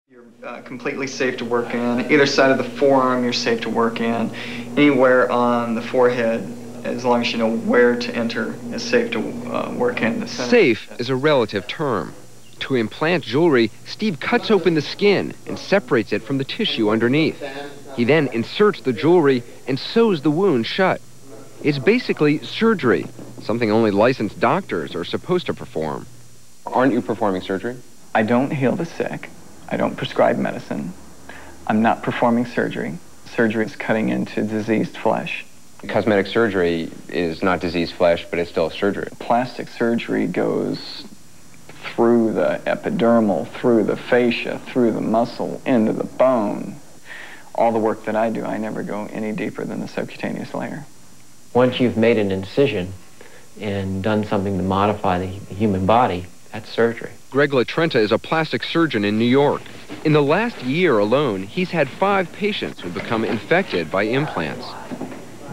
You're completely safe to work in. Either side of the forearm, you're safe to work in. Anywhere on the forehead, as long as you know where to enter, is safe to work in. The center. Safe is a relative term. To implant jewelry, Steve cuts open the skin and separates it from the tissue underneath. He then inserts the jewelry and sews the wound shut. It's basically surgery, something only licensed doctors are supposed to perform. Aren't you performing surgery? I don't heal the sick. I don't prescribe medicine. I'm not performing surgery. Surgery is cutting into diseased flesh. Cosmetic surgery is not diseased flesh, but it's still surgery. Plastic surgery goes through the epidermal, through the fascia, through the muscle, into the bone. All the work that I do, I never go any deeper than the subcutaneous layer. Once you've made an incision and done something to modify the human body, that's surgery. Greg LaTrenta is a plastic surgeon in New York. In the last year alone, he's had 5 patients who become infected by implants.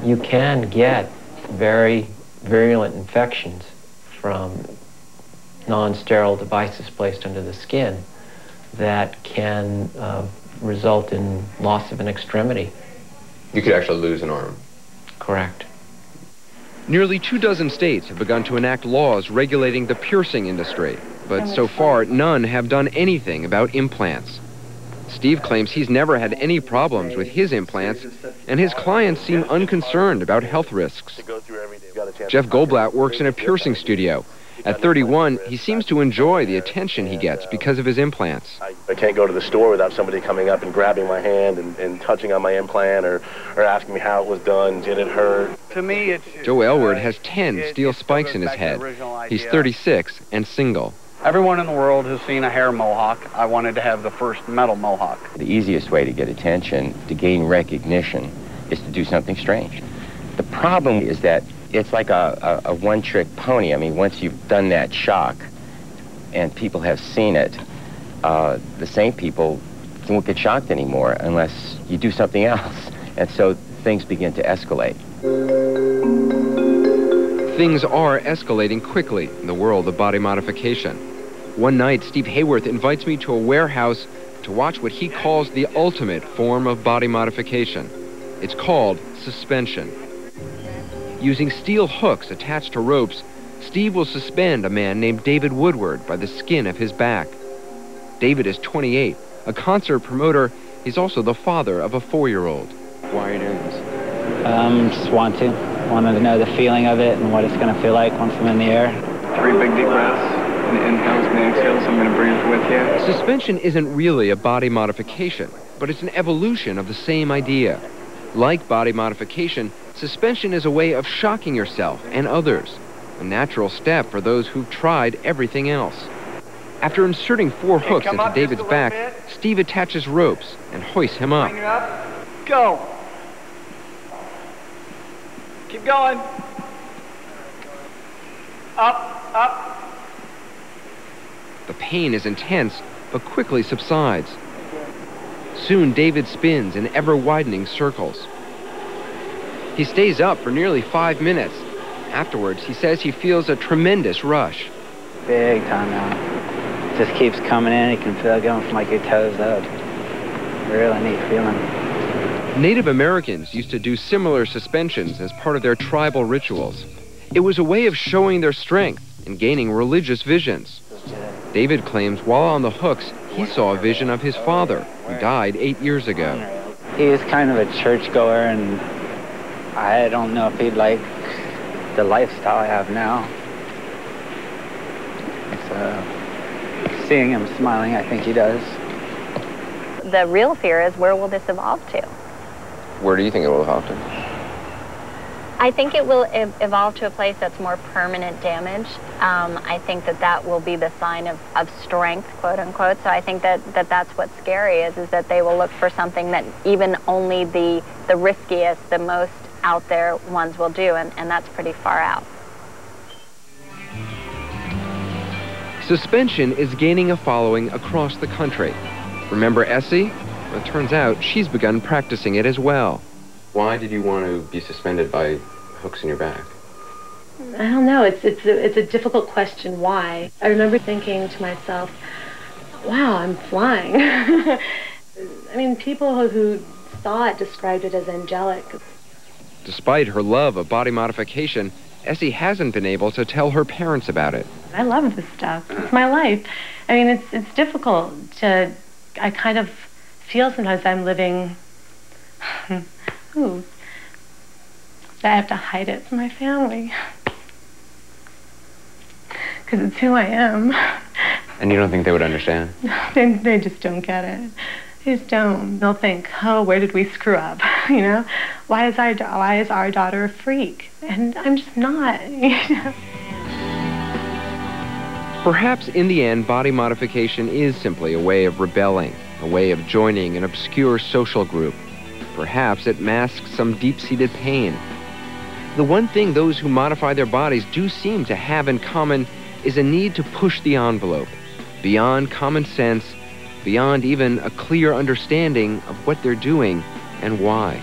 You can get very virulent infections from non-sterile devices placed under the skin that can result in loss of an extremity. You could actually lose an arm. Correct. Nearly 24 states have begun to enact laws regulating the piercing industry, but so far none have done anything about implants. Steve claims he's never had any problems with his implants, and his clients seem unconcerned about health risks. Jeff Goldblatt works in a piercing studio. At 31, he seems to enjoy the attention he gets because of his implants. I can't go to the store without somebody coming up and grabbing my hand and touching on my implant or asking me how it was done, did it hurt. To me, it's... Joe Aylward has 10 steel spikes in his head. He's 36 and single. Everyone in the world has seen a hair mohawk. I wanted to have the first metal mohawk. The easiest way to get attention, to gain recognition, is to do something strange. The problem is that it's like a one-trick pony. I mean, once you've done that shock and people have seen it, the same people won't get shocked anymore unless you do something else. And so things begin to escalate. Things are escalating quickly in the world of body modification. One night, Steve Hayworth invites me to a warehouse to watch what he calls the ultimate form of body modification. It's called suspension. Using steel hooks attached to ropes, Steve will suspend a man named David Woodward by the skin of his back. David is 28, a concert promoter. He's also the father of a 4-year-old. Why are you doing this? Just wanted to know the feeling of it and what it's going to feel like once I'm in the air. 3 big deep breaths, and inhales and exhales. I'm going to breathe with you. Suspension isn't really a body modification, but it's an evolution of the same idea. Like body modification, suspension is a way of shocking yourself and others, a natural step for those who've tried everything else. After inserting 4 hooks into David's back, Steve attaches ropes and hoists him up. Bring it up. Go. Keep going. Up, up. The pain is intense, but quickly subsides. Soon, David spins in ever-widening circles. He stays up for nearly 5 minutes. Afterwards, he says he feels a tremendous rush. Big time now. Just keeps coming in. You can feel it going from like your toes up. Really neat feeling. Native Americans used to do similar suspensions as part of their tribal rituals. It was a way of showing their strength and gaining religious visions. David claims while on the hooks, he saw a vision of his father, who died 8 years ago. He was kind of a churchgoer, and I don't know if he'd like the lifestyle I have now. So, seeing him smiling, I think he does. The real fear is, where will this evolve to? Where do you think it will evolve to? I think it will evolve to a place that's more permanent damage. I think that will be the sign of strength, quote unquote. So I think that's what's scary is that they will look for something that even only the riskiest, the most out there ones will do, and that's pretty far out. Suspension is gaining a following across the country. Remember Essie? Well, it turns out she's begun practicing it as well. Why did you want to be suspended by hooks in your back? I don't know. It's a difficult question. Why? I remember thinking to myself, wow, I'm flying. I mean, people who saw it described it as angelic. Despite her love of body modification, Essie hasn't been able to tell her parents about it. I love this stuff. It's my life. I mean, it's difficult to, I kind of feel sometimes I'm living, ooh, that I have to hide it from my family. Because it's who I am. And you don't think they would understand? They just don't get it. They just don't. They'll think, oh, where did we screw up? You know, why is our daughter a freak? And I'm just not. You know? Perhaps in the end, body modification is simply a way of rebelling, a way of joining an obscure social group. Perhaps it masks some deep-seated pain. The one thing those who modify their bodies do seem to have in common is a need to push the envelope, beyond common sense, beyond even a clear understanding of what they're doing and why.